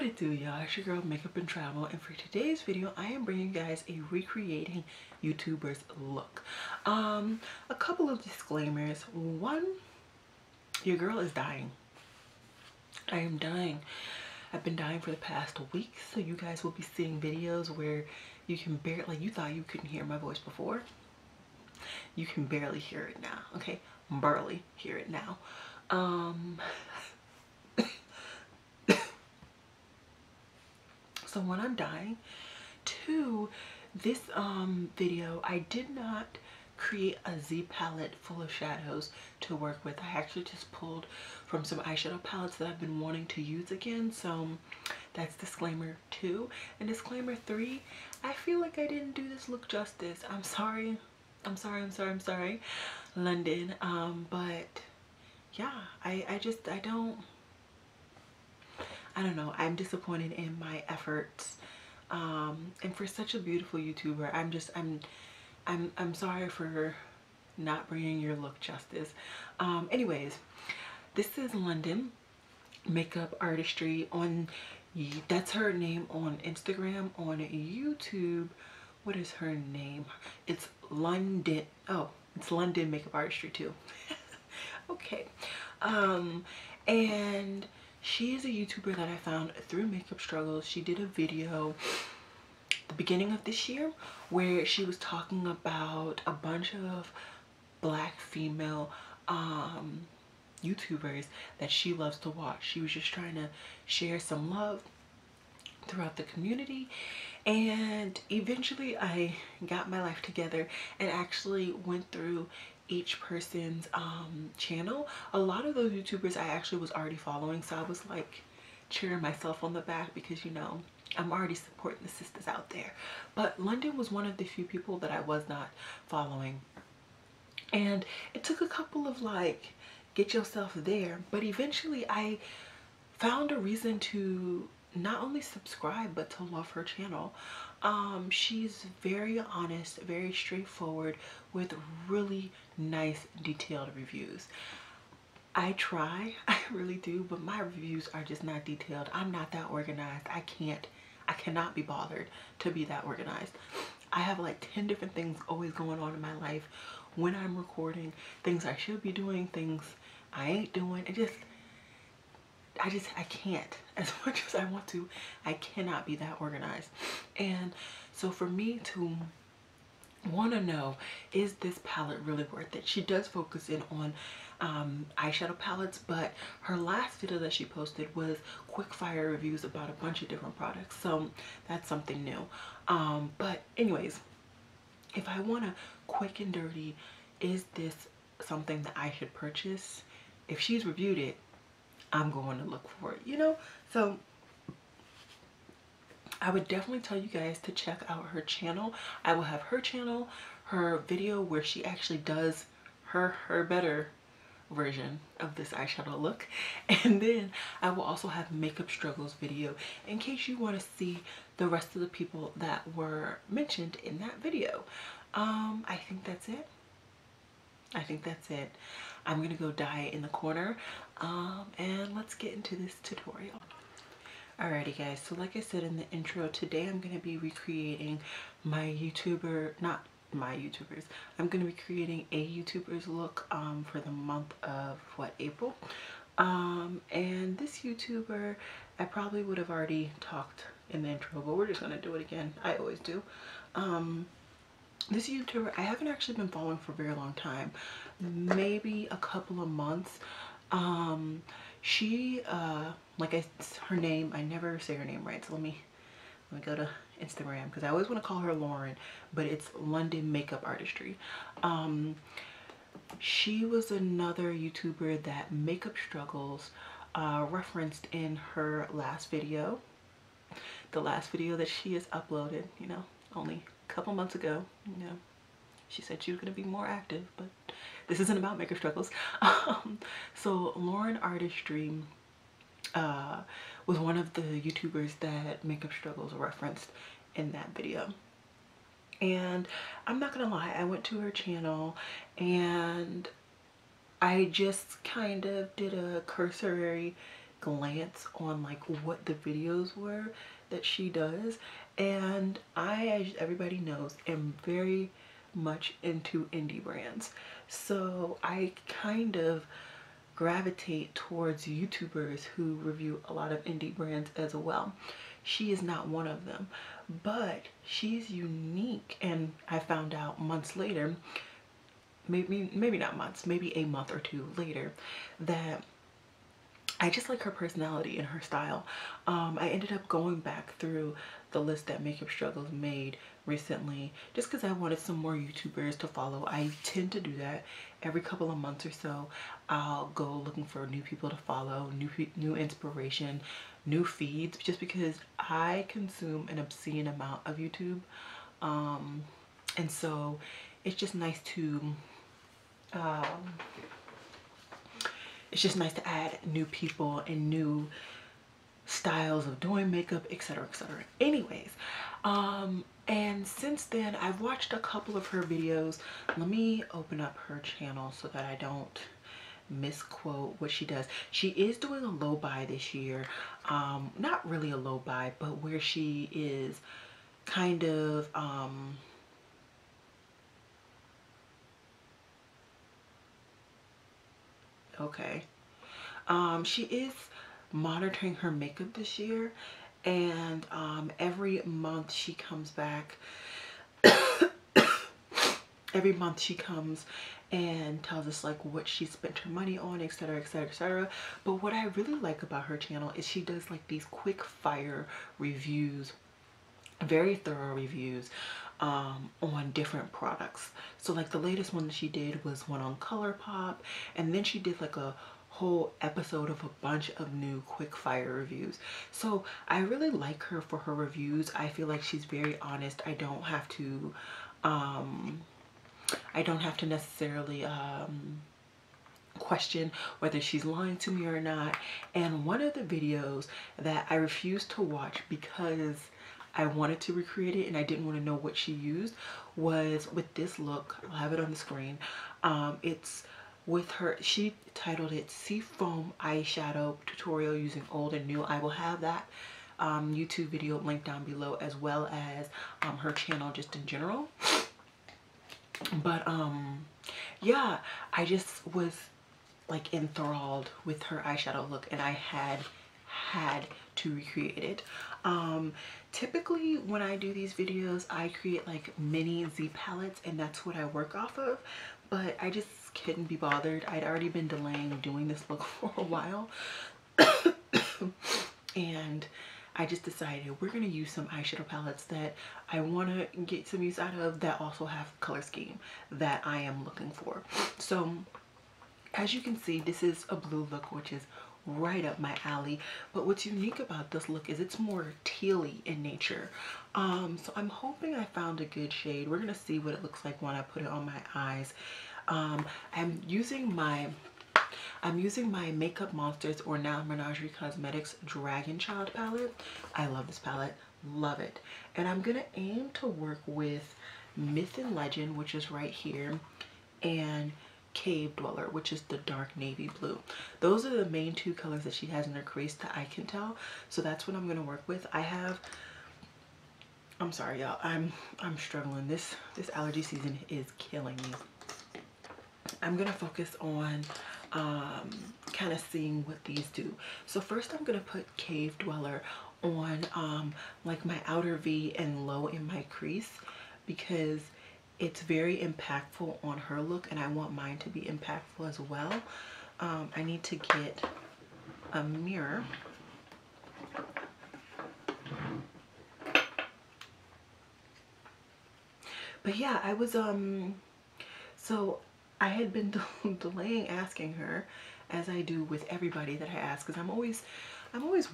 it do, y'all? It's your girl Makeup and Travel, and for today's video I am bringing you guys a recreating YouTubers look. A couple of disclaimers. One, your girl is dying. I am dying. I've been dying for the past week, so you guys will be seeing videos where you can barely, like, you thought you couldn't hear my voice before, you can barely hear it now. Okay, barely hear it now. So when I'm dying, two, this video, I did not create a Z palette full of shadows to work with. I actually just pulled from some eyeshadow palettes that I've been wanting to use again. So that's disclaimer 2. And disclaimer 3, I feel like I didn't do this look justice. I'm sorry. I'm sorry, LonDen. But yeah, I don't know. I'm disappointed in my efforts. And for such a beautiful YouTuber, I'm sorry for not bringing your look justice. Anyways, this is LonDen Makeup Artistry on, that's her name on Instagram. On YouTube, what is her name? It's LonDen. Oh, it's LonDen Makeup Artistry too. Okay. And she is a YouTuber that I found through Makeup Struggles. She did a video the beginning of this year where she was talking about a bunch of black female YouTubers that she loves to watch. She was just trying to share some love throughout the community, and eventually I got my life together and actually went through each person's channel. A lot of those YouTubers I actually was already following, so I was like cheering myself on the back because, you know, I'm already supporting the sisters out there. But LonDen was one of the few people that I was not following, and it took a couple of like get yourself there, but eventually I found a reason to not only subscribe but to love her channel. She's very honest, very straightforward, with really nice detailed reviews. I try, I really do, but my reviews are just not detailed. I'm not that organized. I cannot be bothered to be that organized. I have like 10 different things always going on in my life when I'm recording, things I should be doing, things I ain't doing. I can't. As much as I want to, I cannot be that organized. And so for me to want to know, is this palette really worth it? She does focus in on eyeshadow palettes, but her last video that she posted was quick fire reviews about a bunch of different products, so that's something new. But anyways, if I want to quick and dirty, is this something that I should purchase? If she's reviewed it, I'm going to look for it, you know? So I would definitely tell you guys to check out her channel. I will have her channel, her video where she actually does her better version of this eyeshadow look, and then I will also have Makeup Struggles video in case you want to see the rest of the people that were mentioned in that video. I think that's it. I'm gonna go die in the corner, and let's get into this tutorial. Alrighty guys, so like I said in the intro, today I'm going to be recreating my I'm going to be creating a YouTuber's look for the month of April. And this YouTuber, I probably would have already talked in the intro, but we're just going to do it again. I always do. This YouTuber I haven't actually been following for a very long time, maybe a couple of months. She like her name, I never say her name right, so let me go to Instagram because I always want to call her Lauren, but it's LonDen Makeup Artistry. She was another YouTuber that Makeup Struggles referenced in her last video, the last video that she has uploaded, you know, only a couple months ago. You know, she said she was going to be more active, but this isn't about Makeup Struggles. So Lauren Artistry was one of the YouTubers that Makeup Struggles referenced in that video. And I'm not gonna lie, I went to her channel and I just kind of did a cursory glance on like what the videos were that she does, and I, as everybody knows, am very much into indie brands. So I kind of gravitate towards YouTubers who review a lot of indie brands as well. She is not one of them, but she's unique, and I found out months later, maybe not months, maybe a month or two later, that I just like her personality and her style. I ended up going back through the list that Makeup Struggles made recently just because I wanted some more YouTubers to follow. I tend to do that every couple of months or so. I'll go looking for new people to follow, new inspiration, new feeds, just because I consume an obscene amount of YouTube. And so it's just nice to add new people and new styles of doing makeup, etc, etc. Anyways, and since then I've watched a couple of her videos. Let me open up her channel so that I don't misquote what she does. She is doing a low buy this year. Not really a low buy, but where she is kind of okay. She is monitoring her makeup this year, and every month she comes back. Every month she comes and tells us like what she spent her money on, etc, etc, etc. But what I really like about her channel is she does like these quick fire reviews, very thorough reviews on different products. So like the latest one that she did was one on ColourPop, and then she did like a whole episode of a bunch of new quick fire reviews. So I really like her for her reviews. I feel like she's very honest. I don't have to necessarily question whether she's lying to me or not. And one of the videos that I refused to watch because I wanted to recreate it and I didn't want to know what she used was with this look. I'll have it on the screen. It's with her, she titled it Seafoam Eyeshadow Tutorial Using Old and New. I will have that YouTube video linked down below, as well as her channel just in general. But yeah, I just was like enthralled with her eyeshadow look, and I had to recreate it. Typically when I do these videos I create like mini Z palettes, and that's what I work off of, but I just couldn't be bothered. I'd already been delaying doing this look for a while and I just decided we're going to use some eyeshadow palettes that I want to get some use out of, that also have color scheme that I am looking for. So as you can see, this is a blue look, which is right up my alley. But what's unique about this look is it's more tealy in nature. So I'm hoping I found a good shade. We're gonna see what it looks like when I put it on my eyes. I'm using my Makeup Monsters or Now Menagerie Cosmetics Dragon Child palette. I love this palette, love it. And I'm gonna aim to work with Myth and Legend, which is right here, and Cave Dweller, which is the dark navy blue. Those are the main two colors that she has in her crease that I can tell. So that's what I'm gonna work with. I'm sorry y'all, I'm struggling. This allergy season is killing me. I'm gonna focus on kind of seeing what these do. So first I'm gonna put Cave Dweller on like my outer V and low in my crease, because it's very impactful on her look and I want mine to be impactful as well. I need to get a mirror. But yeah, I was so I had been delaying asking her, as I do with everybody that I ask, because I'm always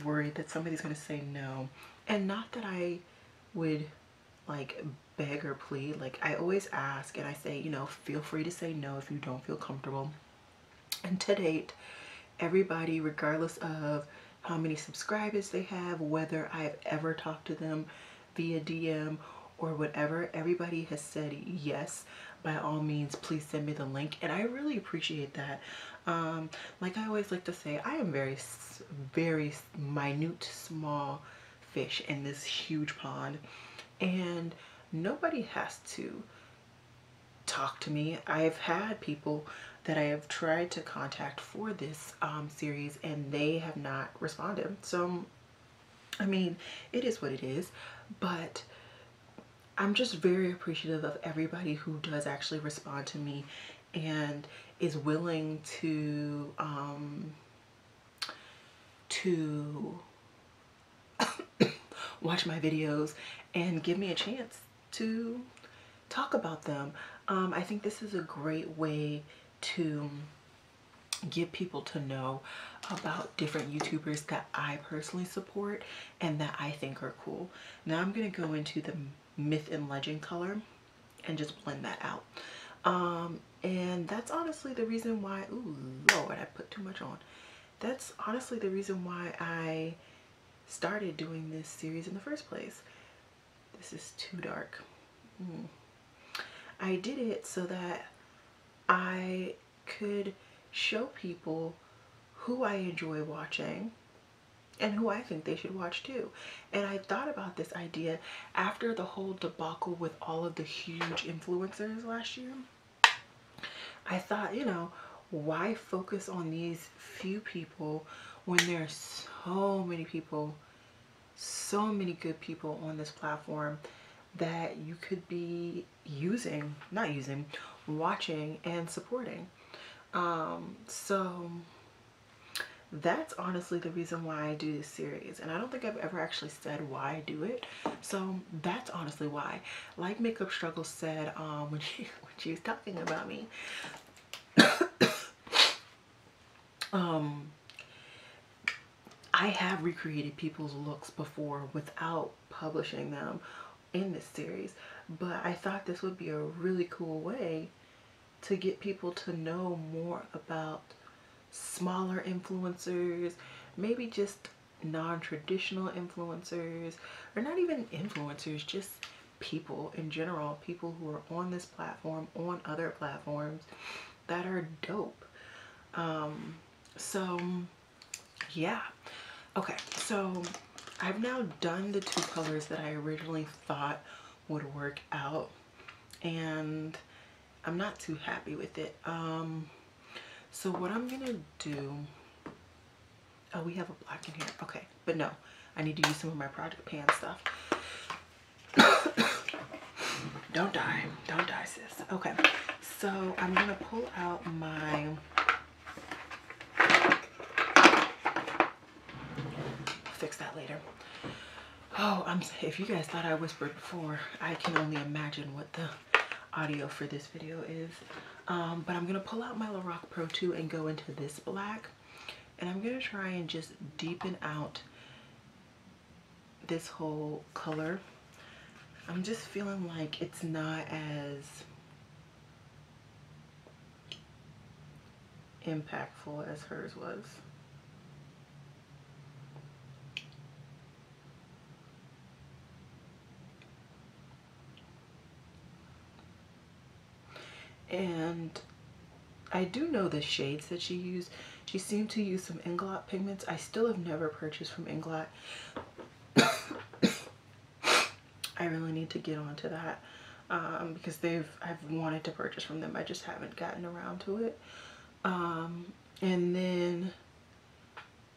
worried that somebody's gonna say no. And not that I would like beg or plead, like I always ask and I say, you know, feel free to say no if you don't feel comfortable. And to date, everybody, regardless of how many subscribers they have, whether I've ever talked to them via DM or whatever, everybody has said yes. by all means, please send me the link. And I really appreciate that. Like I always like to say, I am very minute, small fish in this huge pond. And nobody has to talk to me. I've had people that I have tried to contact for this series, and they have not responded. So, I mean, it is what it is, but I'm just very appreciative of everybody who does actually respond to me and is willing to watch my videos and give me a chance to talk about them. I think this is a great way to get people to know about different YouTubers that I personally support and that I think are cool. Now I'm going to go into the Myth and Legend color and just blend that out. And that's honestly the reason why, ooh, Lord, I put too much on. That's honestly the reason why I started doing this series in the first place. This is too dark. I did it so that I could show people who I enjoy watching and who I think they should watch too. And I thought about this idea after the whole debacle with all of the huge influencers last year. I thought, you know, why focus on these few people when there's so many people, so many good people on this platform that you could be watching and supporting. So that's honestly the reason why I do this series, and I don't think I've ever actually said why I do it. So that's honestly why. Like Makeup Struggle said when she was talking about me, I have recreated people's looks before without publishing them in this series, but I thought this would be a really cool way to get people to know more about smaller influencers, maybe just non-traditional influencers, or not even influencers, just people in general, people who are on this platform, on other platforms that are dope. So yeah. Okay, so I've now done the two colors that I originally thought would work out, and I'm not too happy with it. So what I'm gonna do, oh, we have a black in here. Okay, but no, I need to use some of my Project Pan stuff. Don't die, sis. Okay, so I'm gonna pull out my, fix that later. Oh, if you guys thought I whispered before, I can only imagine what the audio for this video is. But I'm gonna pull out my Lorac Pro 2 and go into this black, and I'm gonna try and just deepen out this whole color. I'm just feeling like it's not as impactful as hers was. And I do know the shades that she used. She seemed to use some Inglot pigments. I still have never purchased from Inglot. I really need to get onto that because I've wanted to purchase from them. I just haven't gotten around to it. And then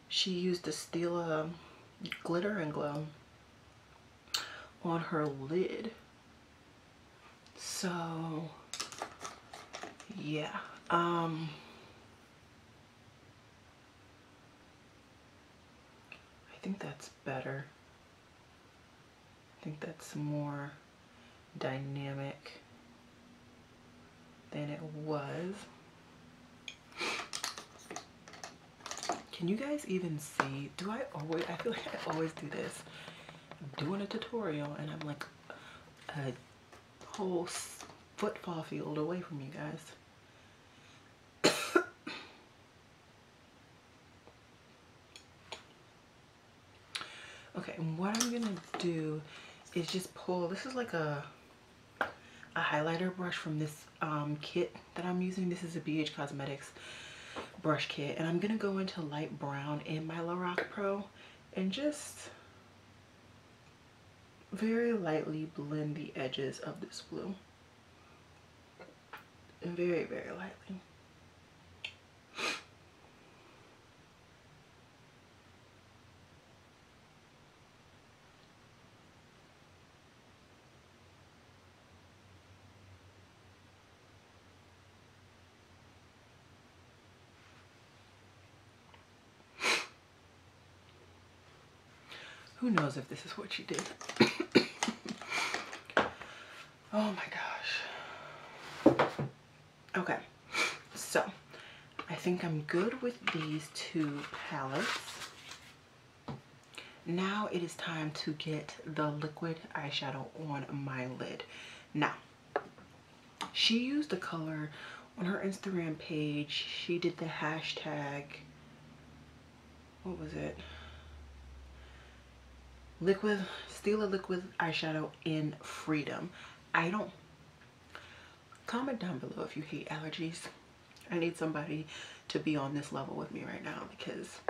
she used the Stila Glitter and Glow on her lid. So yeah. I think that's better. I think that's more dynamic than it was. Can you guys even see? Do I always, I feel like I always do this. I'm doing a tutorial and I'm like a whole football field away from you guys. Okay, and what I'm gonna do is just pull, this is like a a highlighter brush from this kit that I'm using. This is a BH Cosmetics brush kit, and I'm gonna go into light brown in my Lorac Pro and just very lightly blend the edges of this blue. Very, very lightly. Who knows if this is what she did? Oh my gosh. Okay, so I think I'm good with these two palettes. Now it is time to get the liquid eyeshadow on my lid. Now, she used the color on her Instagram page. She did the hashtag, what was it? Steal a liquid eyeshadow in freedom. I don't, comment down below if you hate allergies. I need somebody to be on this level with me right now because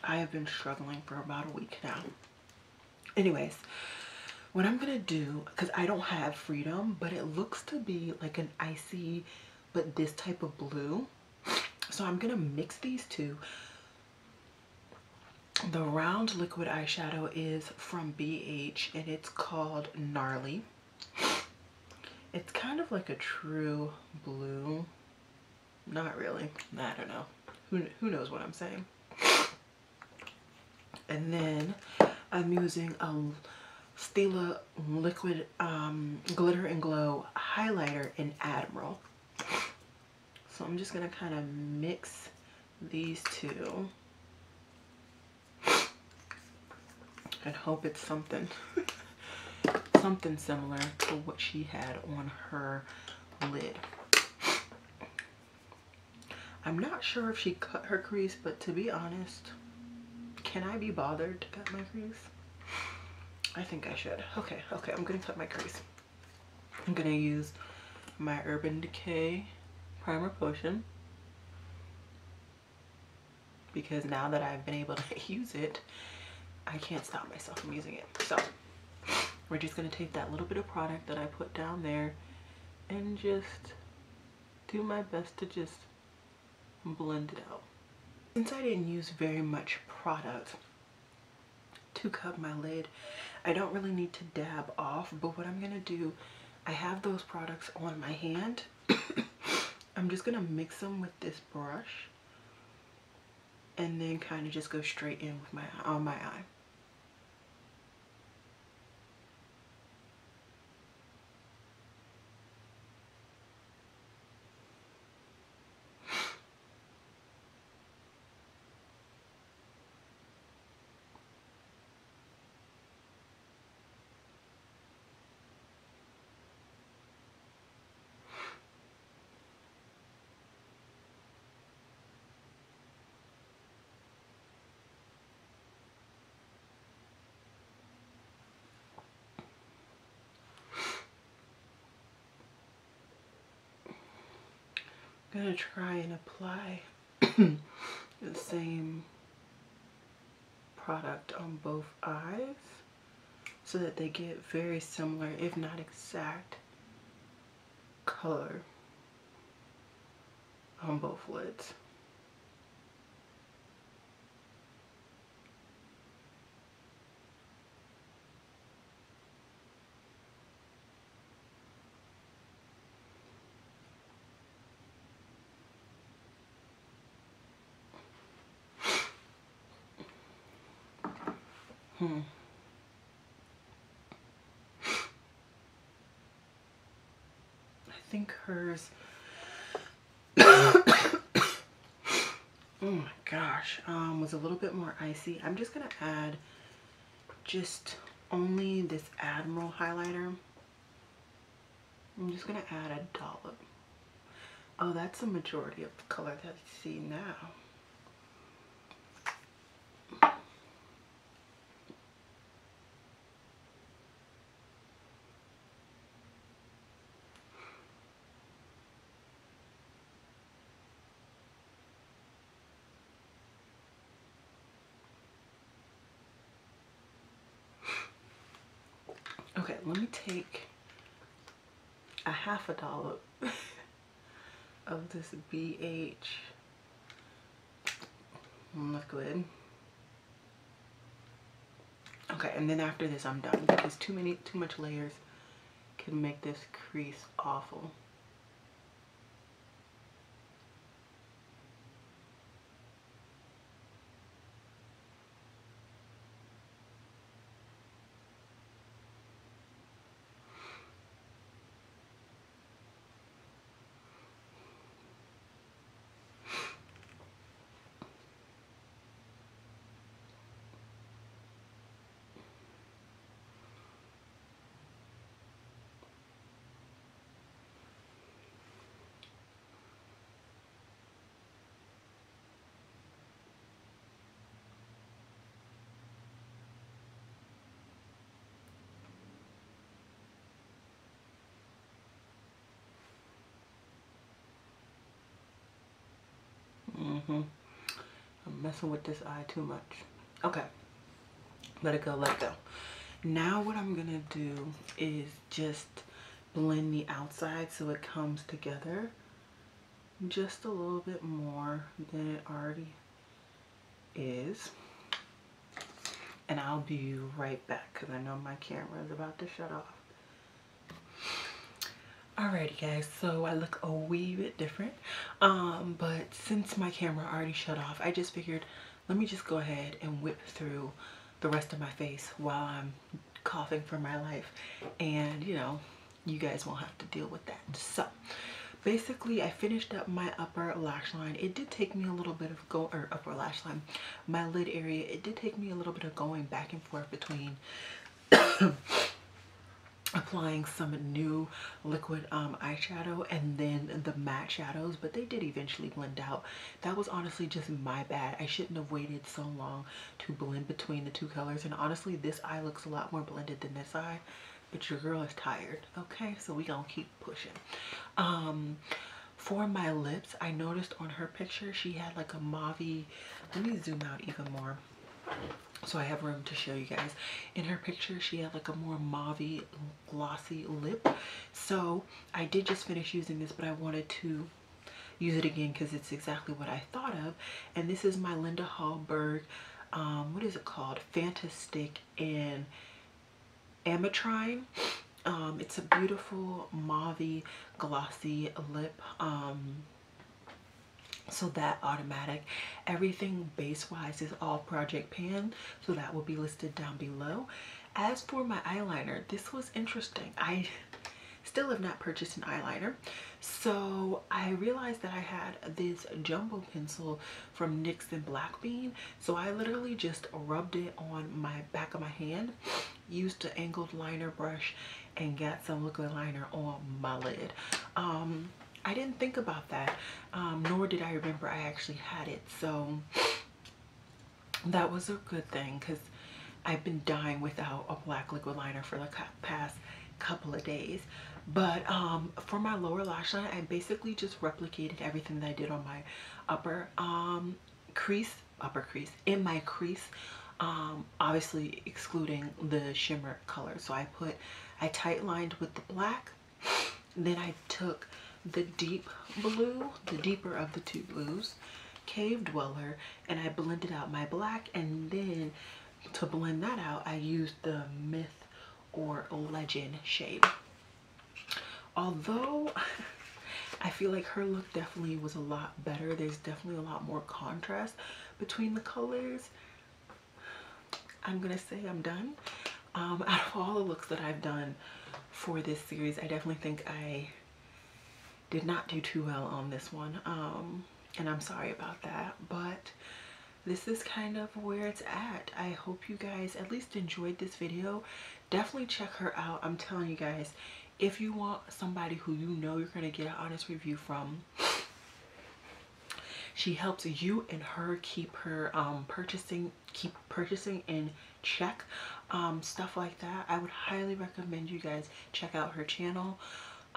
I have been struggling for about a week now. Anyways, what I'm gonna do, because I don't have freedom, but it looks to be like an icy, but this type of blue. So I'm gonna mix these two. The round liquid eyeshadow is from BH and it's called Gnarly. It's kind of like a true blue. Not really. I don't know. Who knows what I'm saying? And then I'm using a Stila liquid glitter and glow highlighter in Admiral. So I'm just gonna kind of mix these two and hope it's something something similar to what she had on her lid. I'm not sure if she cut her crease, but to be honest, can I be bothered to cut my crease? I think I should. Okay, I'm gonna cut my crease. I'm gonna use my Urban Decay Primer Potion because now that I've been able to use it, I can't stop myself from using it. So we're just gonna take that little bit of product that I put down there and just do my best to just blend it out. Since I didn't use very much product to cut my lid, I don't really need to dab off, but what I'm gonna do, I have those products on my hand. I'm just gonna mix them with this brush and then kind of just go straight in with on my eye. I'm gonna try and apply the same product on both eyes so that they get very similar, if not exact, color on both lids. I think hers oh my gosh, was a little bit more icy. I'm just gonna add just only this Admiral highlighter. I'm just gonna add a dollop. Oh, that's the majority of the color that I see now. let me take a half a dollop of this BH liquid. Okay, and then after this I'm done because too much layers can make this crease awful. I'm messing with this eye too much. Okay, let it go, let it go. Now what I'm gonna do is just blend the outside so it comes together just a little bit more than it already is. And I'll be right back because I know my camera is about to shut off. Alrighty guys, so I look a wee bit different, but since my camera already shut off, I just figured let me just go ahead and whip through the rest of my face while I'm coughing for my life, and you know, you guys won't have to deal with that. So basically I finished up my upper lash line. It did take me a little bit of upper lash line, my lid area, it did take me a little bit of going back and forth between applying some new liquid eyeshadow and then the matte shadows, but they did eventually blend out. That was honestly just my bad. I shouldn't have waited so long to blend between the two colors, and honestly this eye looks a lot more blended than this eye, but your girl is tired. Okay, so we gonna keep pushing. For my lips, I noticed on her picture she had like a mauve-y, let me zoom out even more so I have room to show you guys. In her picture she had like a more mauve-y glossy lip, so I did just finish using this, but I wanted to use it again because it's exactly what I thought of. And this is my Linda Hallberg, what is it called, Fantastic in Ametrine. It's a beautiful mauve glossy lip. So that automatic, everything base wise is all Project Pan, so that will be listed down below. As for my eyeliner, this was interesting. I still have not purchased an eyeliner, so I realized that I had this jumbo pencil from NYX and Black Bean, so I literally just rubbed it on my back of my hand, used an angled liner brush, and got some liquid liner on my lid. I didn't think about that, nor did I remember I actually had it, so that was a good thing because I've been dying without a black liquid liner for the past couple of days. But for my lower lash line, I basically just replicated everything that I did on my upper crease, in my crease, obviously excluding the shimmer color. So I tight lined with the black, then I took the deep blue, the deeper of the two blues, Cave Dweller, and I blended out my black, and then to blend that out I used the Myth or Legend shade. Although I feel like her look definitely was a lot better, there's definitely a lot more contrast between the colors, I'm gonna say I'm done. Out of all the looks that I've done for this series, I definitely think I did not do too well on this one, and I'm sorry about that, but this is kind of where it's at. I hope you guys at least enjoyed this video. Definitely check her out. I'm telling you guys, if you want somebody who you know you're going to get an honest review from, she helps you and her keep her purchasing in check, stuff like that. I would highly recommend you guys check out her channel.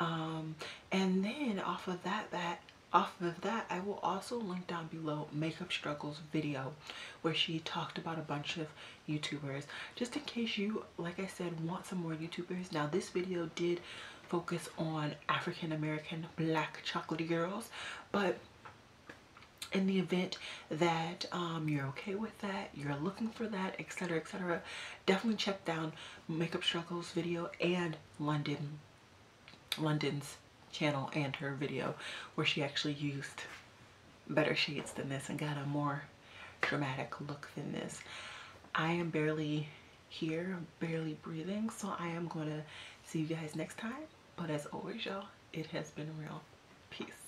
And then off of that off of that, I will also link down below Makeup Struggles video where she talked about a bunch of YouTubers, just in case you, like I said, want some more YouTubers. Now this video did focus on African American black chocolatey girls, but in the event that you're okay with that, you're looking for that, etc, etc, definitely check down Makeup Struggles video and LonDen's channel and her video where she actually used better shades than this and got a more dramatic look than this. I am barely here, barely breathing, so I am going to see you guys next time. But as always, y'all, it has been real. Peace.